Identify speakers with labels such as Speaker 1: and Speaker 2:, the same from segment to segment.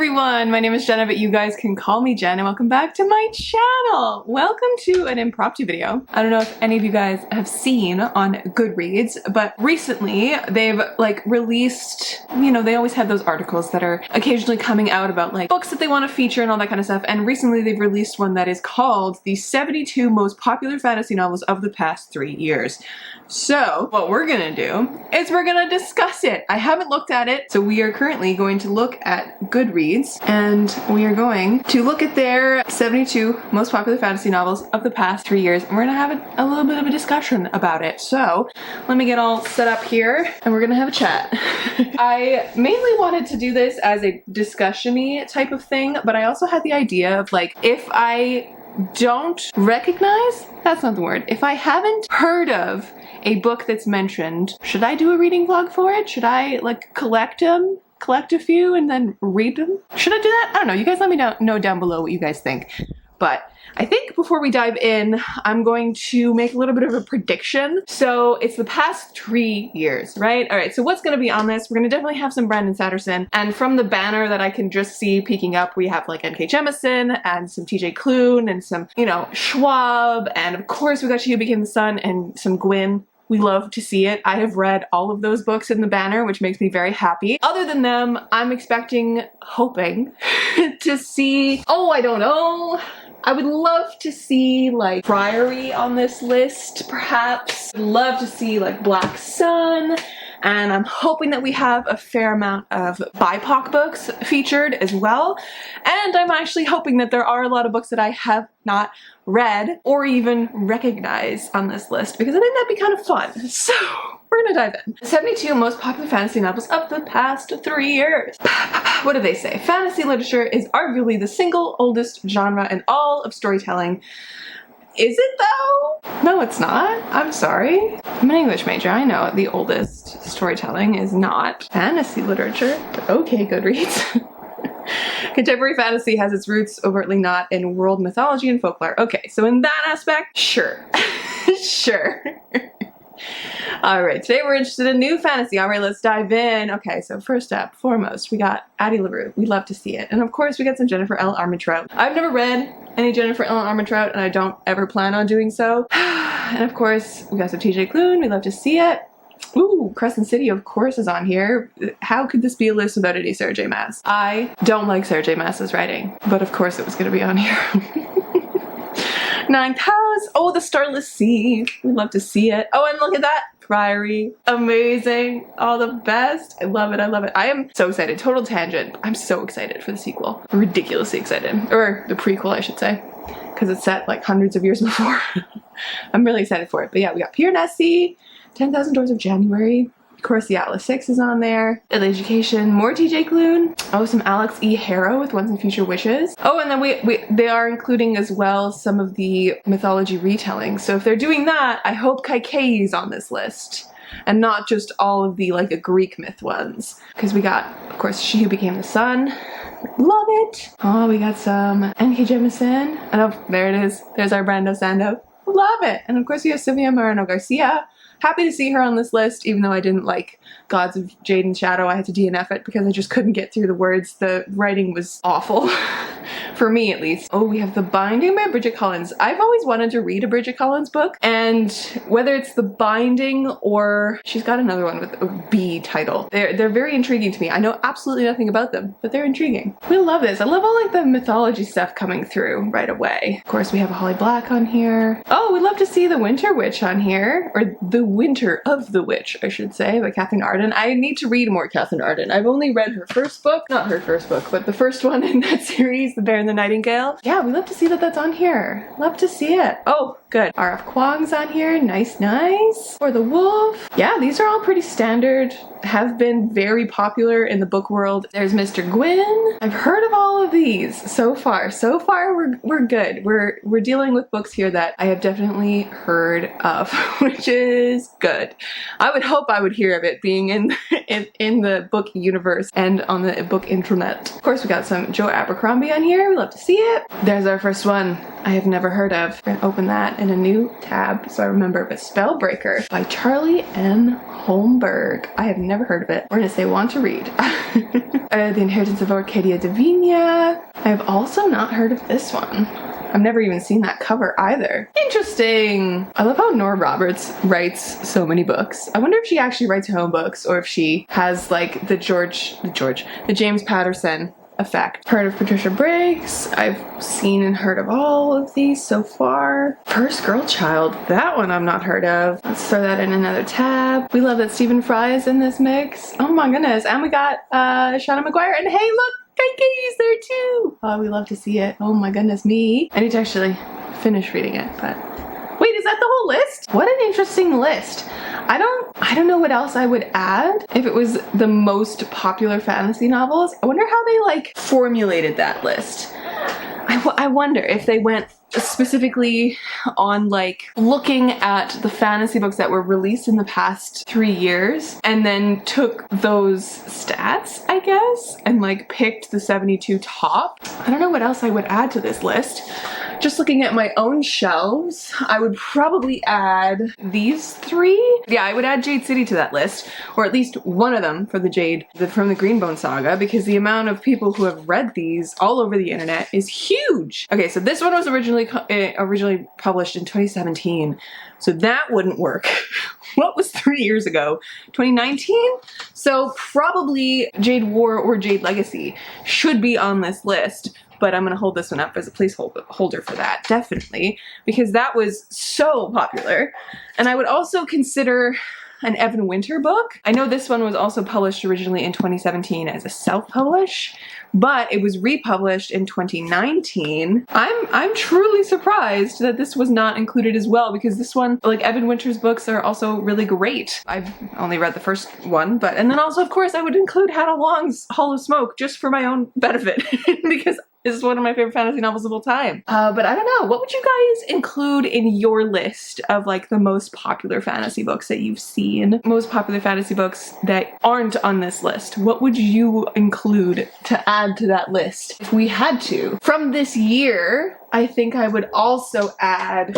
Speaker 1: everyone, my name is Jenna, but you guys can call me Jen, and welcome back to my channel. Welcome to an impromptu video. I don't know if any of you guys have seen on Goodreads, but recently they've released, you know, they always have those articles that are occasionally coming out about like books that they want to feature and all that kind of stuff, and recently they've released one that is called the 72 most popular fantasy novels of the past 3 years. So what we're gonna do is we're gonna discuss it. I haven't looked at it, so we are currently going to look at Goodreads, and we are going to look at their 72 most popular fantasy novels of the past 3 years, and we're gonna have a little bit of a discussion about it. So let me get all set up here, and we're gonna have a chat. I mainly wanted to do this as a discussion-y type of thing, but I also had the idea of like, if I don't recognize, that's not the word, if I haven't heard of a book that's mentioned, should I do a reading vlog for it? Should I like collect a few and then read them? Should I do that? I don't know. You guys let me know down below what you guys think. But I think before we dive in, I'm going to make a little bit of a prediction. So it's the past 3 years, right? All right, so what's gonna be on this? We're gonna definitely have some Brandon Sanderson, and from the banner that I can just see peeking up, we have like N.K. Jemisin and some TJ Klune and some, you know, Schwab, and of course we got She Who Became the Sun and some Gwyn. We love to see it. I have read all of those books in the banner, which makes me very happy. Other than them, I'm hoping to see, oh, I don't know. I would love to see like Priory on this list, perhaps. I'd love to see like Black Sun. And I'm hoping that we have a fair amount of BIPOC books featured as well. And I'm actually hoping that there are a lot of books that I have not read or even recognize on this list, because I think that'd be kind of fun. So we're gonna dive in. 72 most popular fantasy novels of the past 3 years. What do they say? Fantasy literature is arguably the single oldest genre in all of storytelling. Is it though? No, it's not. I'm sorry. I'm an English major. I know the oldest storytelling is not fantasy literature, but okay, Goodreads. Contemporary fantasy has its roots overtly not in world mythology and folklore. Okay, so in that aspect, sure. Sure. Alright, today we're interested in new fantasy. Alright, let's dive in. Okay, so first up, foremost, we got Addie LaRue. We love to see it. And of course, we got some Jennifer L. Armentrout. I've never read any Jennifer L. Armentrout, and I don't ever plan on doing so. And of course, we got some TJ Klune. We love to see it. Ooh, Crescent City, of course, is on here. How could this be a list without any Sarah J. Maas? I don't like Sarah J. Maas's writing, but of course it was going to be on here. Nine Cows. Oh, the Starless Sea. We love to see it. Oh, and look at that. Priory. Amazing. All the best. I love it. I love it. I am so excited. Total tangent. I'm so excited for the sequel. Ridiculously excited. Or the prequel, I should say. Because it's set like hundreds of years before. I'm really excited for it. But yeah, we got Pierre Nessie, 10,000 Doors of January. Of course, the Atlas 6 is on there. Deadly Education, more TJ Klune. Oh, some Alex E. Harrow with Once and Future Wishes. Oh, and then they are including as well some of the mythology retellings. So if they're doing that, I hope Kaikei's on this list. And not just all of the like Greek myth ones. Because we got, of course, She Who Became the Sun. Love it. Oh, we got some N.K. Jemisin. And oh, there it is. There's our Brando Sando. Love it. And of course we have Silvia Moreno Garcia. Happy to see her on this list, even though I didn't like Gods of Jade and Shadow. I had to DNF it because I just couldn't get through the words. The writing was awful. For me, at least. Oh, we have The Binding by Bridget Collins. I've always wanted to read a Bridget Collins book, and whether it's The Binding or she's got another one with a B title, they're very intriguing to me. I know absolutely nothing about them, but they're intriguing. We love this. I love all like the mythology stuff coming through right away. Of course, we have a Holly Black on here. Oh, we love to see The Winter Witch on here, or The Winter of the Witch, I should say, by Catherine Arden. I need to read more Catherine Arden. I've only read her first book, not her first book, but the first one in that series, The Bear and the Nightingale. Yeah, we love to see that that's on here. Love to see it. Oh, good. R.F. Kuang's on here. Nice, nice. For the Wolf. Yeah, these are all pretty standard. Have been very popular in the book world. There's Mr. Gwyn. I've heard of all of these so far. So far, we're good. We're dealing with books here that I have definitely heard of, which is good. I would hope I would hear of it being in the book universe and on the book intranet. Of course, we got some Joe Abercrombie on in here. We love to see it. There's our first one I have never heard of. We're gonna open that in a new tab so I remember. But Spellbreaker by Charlie M. Holmberg. I have never heard of it. We're gonna say want to read. The Inheritance of Orchidia Divina. I have also not heard of this one. I've never even seen that cover either. Interesting. I love how Nora Roberts writes so many books. I wonder if she actually writes her own books or if she has like the James Patterson effect. Heard of Patricia Briggs. I've seen and heard of all of these so far. First Girl Child. That one I've not heard of. Let's throw that in another tab. We love that Stephen Fry is in this mix. Oh my goodness. And we got Shauna McGuire. And hey, look! Katie's there too! Oh, we love to see it. Oh my goodness me. I need to actually finish reading it, but... Wait, is that the whole list? What an interesting list. I don't know what else I would add if it was the most popular fantasy novels. I wonder how they like formulated that list. I wonder if they went specifically on like looking at the fantasy books that were released in the past 3 years and then took those stats, I guess, and like picked the 72 top. I don't know what else I would add to this list. Just looking at my own shelves, I would probably add these 3. Yeah, I would add Jade City to that list, or at least one of them for from the Greenbone Saga, because the amount of people who have read these all over the internet is huge. Okay, so this one was originally published in 2017, so that wouldn't work. What was 3 years ago? 2019? So probably Jade War or Jade Legacy should be on this list. But I'm gonna hold this one up as a placeholder for that, definitely, because that was so popular. And I would also consider an Evan Winter book. I know this one was also published originally in 2017 as a self-publish, but it was republished in 2019. I'm truly surprised that this was not included as well, because this one, like Evan Winter's books, are also really great. I've only read the first one, and then also, of course, I would include Hannah Long's Hall of Smoke just for my own benefit, because this is one of my favorite fantasy novels of all time. But I don't know, what would you guys include in your list of like the most popular fantasy books that you've seen? Most popular fantasy books that aren't on this list. What would you include to add to that list if we had to? From this year, I think I would also add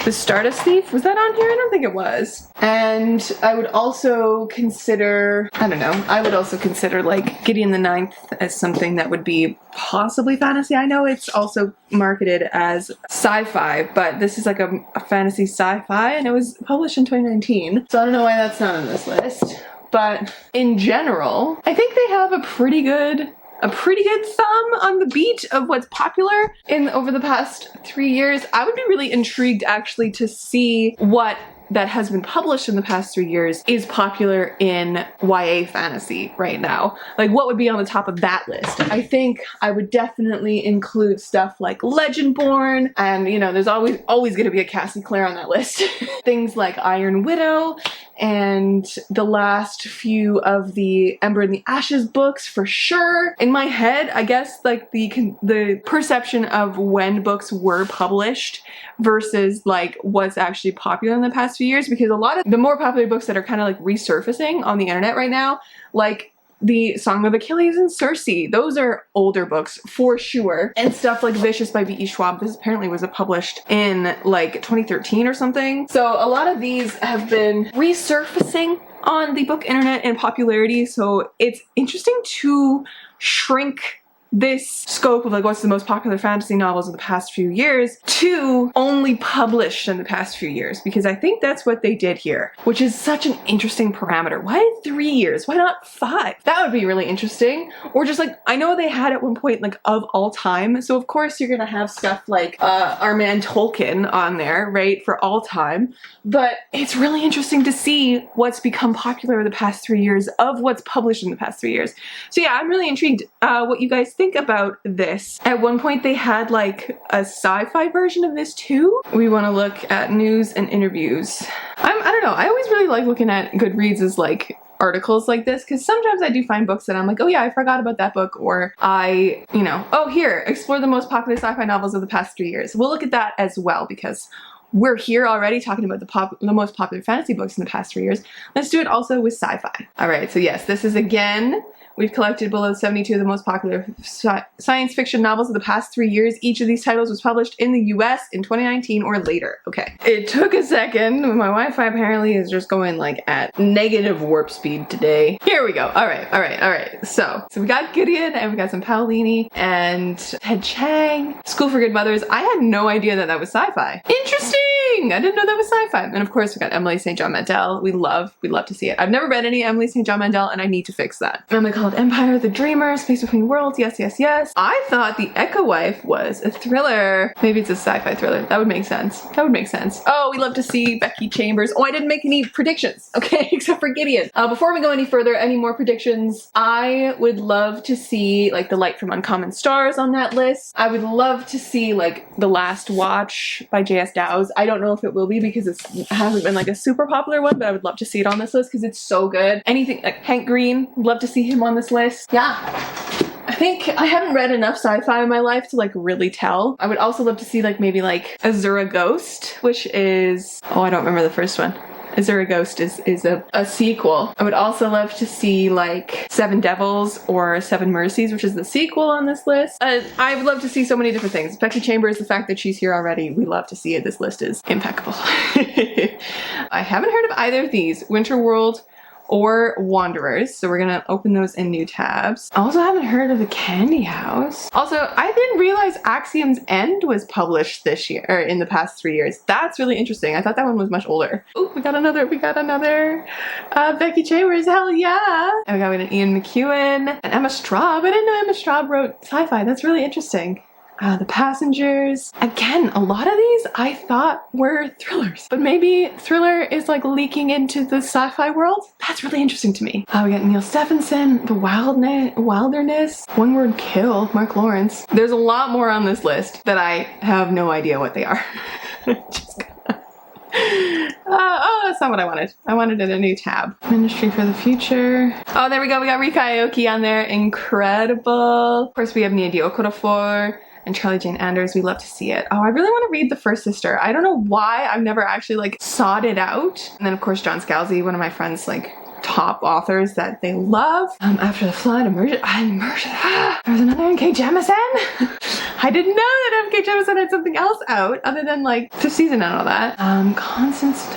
Speaker 1: The Stardust Thief. Was that on here? I don't think it was. And I would also consider, I don't know, I would also consider like Gideon the Ninth as something that would be possibly fantasy. I know it's also marketed as sci-fi, but this is like a fantasy sci-fi, and it was published in 2019. So I don't know why that's not on this list. But in general, I think they have a pretty good thumb on the beat of what's popular over the past 3 years. I would be really intrigued actually to see what that has been published in the past 3 years is popular in YA fantasy right now. Like what would be on the top of that list? I think I would definitely include stuff like Legendborn, and you know, there's always gonna be a Cassie Clare on that list. Things like Iron Widow and the last few of the Ember and the Ashes books for sure. In my head, I guess like the perception of when books were published versus like what's actually popular in the past few years, because a lot of the more popular books that are kind of like resurfacing on the internet right now, like the Song of Achilles and Circe, those are older books for sure. And stuff like Vicious by V.E. Schwab, this apparently was published in like 2013 or something. So a lot of these have been resurfacing on the book internet in popularity, so it's interesting to shrink this scope of like what's the most popular fantasy novels of the past few years to only published in the past few years, because I think that's what they did here, which is such an interesting parameter. Why 3 years? Why not 5? That would be really interesting. Or just like, I know they had at one point like of all time, so of course you're gonna have stuff like our man Tolkien on there, right, for all time, but it's really interesting to see what's become popular in the past 3 years of what's published in the past 3 years. So yeah, I'm really intrigued what you guys think about this. At one point they had like a sci-fi version of this too. We want to look at news and interviews. I don't know, I always really like looking at Goodreads as like articles like this, because sometimes I do find books that I'm like, oh yeah, I forgot about that book, or I, you know, oh here, explore the most popular sci-fi novels of the past 3 years. We'll look at that as well, because we're here already talking about the most popular fantasy books in the past 3 years. Let's do it also with sci-fi. All right, so yes, this is again We've collected below 72 of the most popular science fiction novels of the past 3 years. Each of these titles was published in the US in 2019 or later. Okay. It took a second. My Wi-Fi apparently is just going like at negative warp speed today. Here we go. All right. So we got Gideon and we got some Paolini and Ted Chiang. School for Good Mothers. I had no idea that that was sci-fi. Interesting. I didn't know that was sci-fi. And of course we got Emily St. John Mandel. We'd love to see it. I've never read any Emily St. John Mandel and I need to fix that. And they call it Empire, The Dreamer, Space Between Worlds. Yes. I thought The Echo Wife was a thriller. Maybe it's a sci-fi thriller. That would make sense. Oh, we love to see Becky Chambers. Oh, I didn't make any predictions. Okay, except for Gideon. Before we go any further, any more predictions? I would love to see like The Light from Uncommon Stars on that list. I would love to see like The Last Watch by J.S. Dowes. I don't know if it will be because it hasn't been like a super popular one, but I would love to see it on this list because it's so good. Anything like Hank Green, love to see him on this list. Yeah. I think I haven't read enough sci-fi in my life to like really tell. I would also love to see like maybe like Azura Ghost, which is, oh, I don't remember the first one. Azura Ghost is a sequel. I would also love to see like Seven Devils or Seven Mercies, which is the sequel on this list. I would love to see so many different things. Becky Chambers, the fact that she's here already, we love to see it. This list is impeccable. I haven't heard of either of these, Winterworld or Wanderers, so we're gonna open those in new tabs. I also haven't heard of The Candy House. Also, I didn't realize Axiom's End was published this year, or in the past 3 years. That's really interesting. I thought that one was much older. Oh, we got another Becky Chambers, hell yeah! And we got an Ian McEwan and Emma Straub. I didn't know Emma Straub wrote sci-fi. That's really interesting. The Passengers. Again, a lot of these I thought were thrillers, but maybe thriller is like leaking into the sci-fi world. That's really interesting to me. We got Neil Stephenson, The Wilderness, One Word Kill, Mark Lawrence. There's a lot more on this list that I have no idea what they are. Oh, that's not what I wanted. I wanted it in a new tab. Ministry for the Future. Oh, there we go. We got Rika Aoki on there. Incredible. Of course, we have Nia Okorafor and Charlie Jane Anders. We love to see it. Oh, I really want to read The First Sister. I don't know why I've never actually like sought it out. And then of course John Scalzi, one of my friends, like top authors that they love. After the Flood, Immersion. There was another N.K. Jemisin. I didn't know that N.K. Jemisin had something else out other than like fifth season and all that. Constance.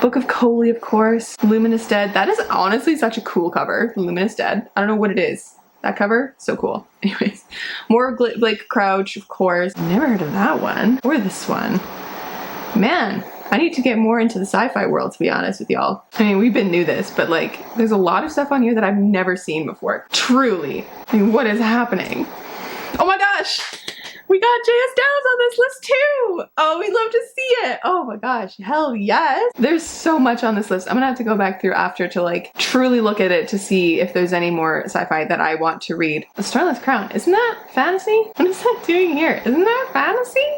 Speaker 1: Book of Coley, of course. Luminous Dead. That is honestly such a cool cover. Luminous Dead. I don't know what it is. That cover? So cool. Anyways. More Blake Crouch, of course. Never heard of that one. Or this one. Man, I need to get more into the sci-fi world, to be honest with y'all. I mean, we've been new this, but like, there's a lot of stuff on here that I've never seen before. Truly. I mean, what is happening? Oh my gosh! We got J.S. Downs on this list too! Oh, we'd love to see it! Oh my gosh, hell yes! There's so much on this list. I'm gonna have to go back through after to like truly look at it to see if there's any more sci-fi that I want to read. The Starless Crown, isn't that fantasy? What is that doing here? Isn't that fantasy?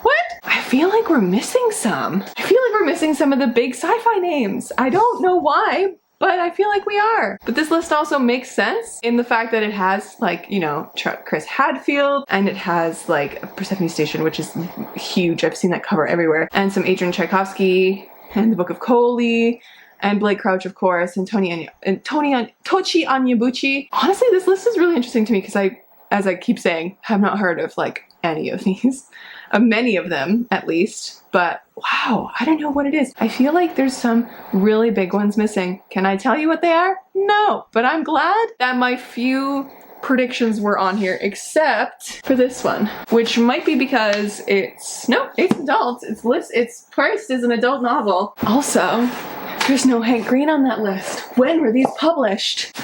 Speaker 1: What? I feel like we're missing some. I feel like we're missing some of the big sci-fi names. I don't know why, but I feel like we are. But this list also makes sense in the fact that it has like, you know, Chris Hadfield, and it has like Persephone Station, which is huge. I've seen that cover everywhere. And some Adrian Tchaikovsky and the Book of Coley and Blake Crouch, of course, and Tochi Onyebuchi. Honestly, this list is really interesting to me because as I keep saying, have not heard of like any of these. Many of them, at least. But wow, I don't know what it is. I feel like there's some really big ones missing. Can I tell you what they are? No, but I'm glad that my few predictions were on here, except for this one, which might be because it's adult. It's priced as an adult novel. Also, there's no Hank Green on that list. When were these published?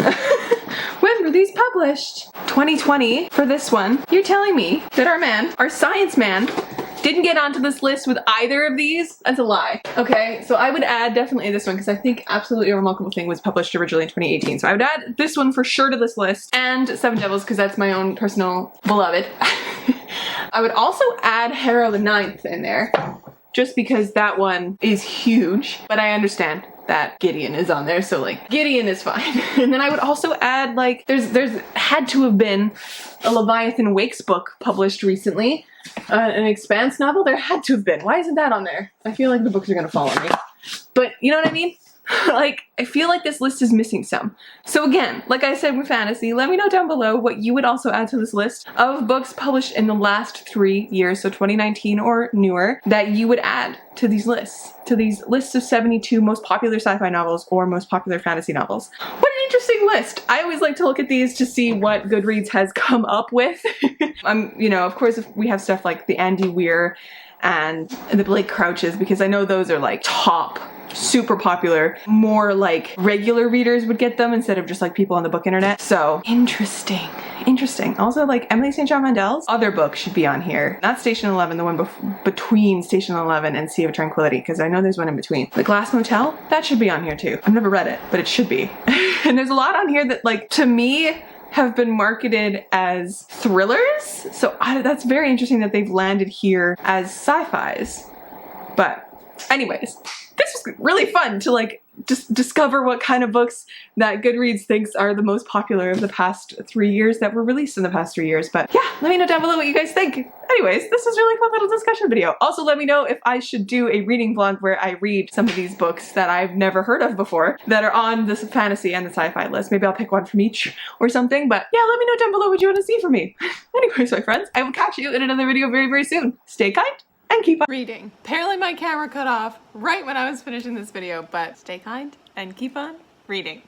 Speaker 1: When were these published? 2020 for this one. You're telling me that our science man, didn't get onto this list with either of these? That's a lie. Okay, so I would add definitely this one because I think Absolutely a Remarkable Thing was published originally in 2018. So I would add this one for sure to this list, and Seven Devils because that's my own personal beloved. I would also add Harrow the Ninth in there just because that one is huge, but I understand that Gideon is on there, so like Gideon is fine. And then I would also add like there's had to have been a Leviathan Wakes book published recently, an Expanse novel. There had to have been. Why isn't that on there? I feel like the books are gonna fall on me, but you know what I mean. Like, I feel like this list is missing some. So again, like I said with fantasy, let me know down below what you would also add to this list of books published in the last 3 years, so 2019 or newer, that you would add to these lists of 72 most popular sci-fi novels or most popular fantasy novels. What an interesting list. I always like to look at these to see what Goodreads has come up with. You know, of course, if we have stuff like the Andy Weir and the Blake Crouches, because I know those are like top, super popular. More like regular readers would get them instead of just like people on the book internet. So interesting. Also, like Emily St. John Mandel's other book should be on here. Not Station 11, the one between Station 11 and Sea of Tranquility, because I know there's one in between. The Glass Motel, that should be on here too. I've never read it, but it should be. And there's a lot on here that, like, to me, have been marketed as thrillers. So that's very interesting that they've landed here as sci-fis. But anyways, this was really fun to like just discover what kind of books that Goodreads thinks are the most popular of the past 3 years that were released in the past 3 years. But yeah, let me know down below what you guys think. Anyways, this was a really fun little discussion video. Also, let me know if I should do a reading vlog where I read some of these books that I've never heard of before that are on this fantasy and the sci-fi list. Maybe I'll pick one from each or something, but yeah, let me know down below what you want to see from me. Anyways, my friends, I will catch you in another video very, very soon. Stay kind and keep on reading. Apparently my camera cut off right when I was finishing this video, but stay kind and keep on reading.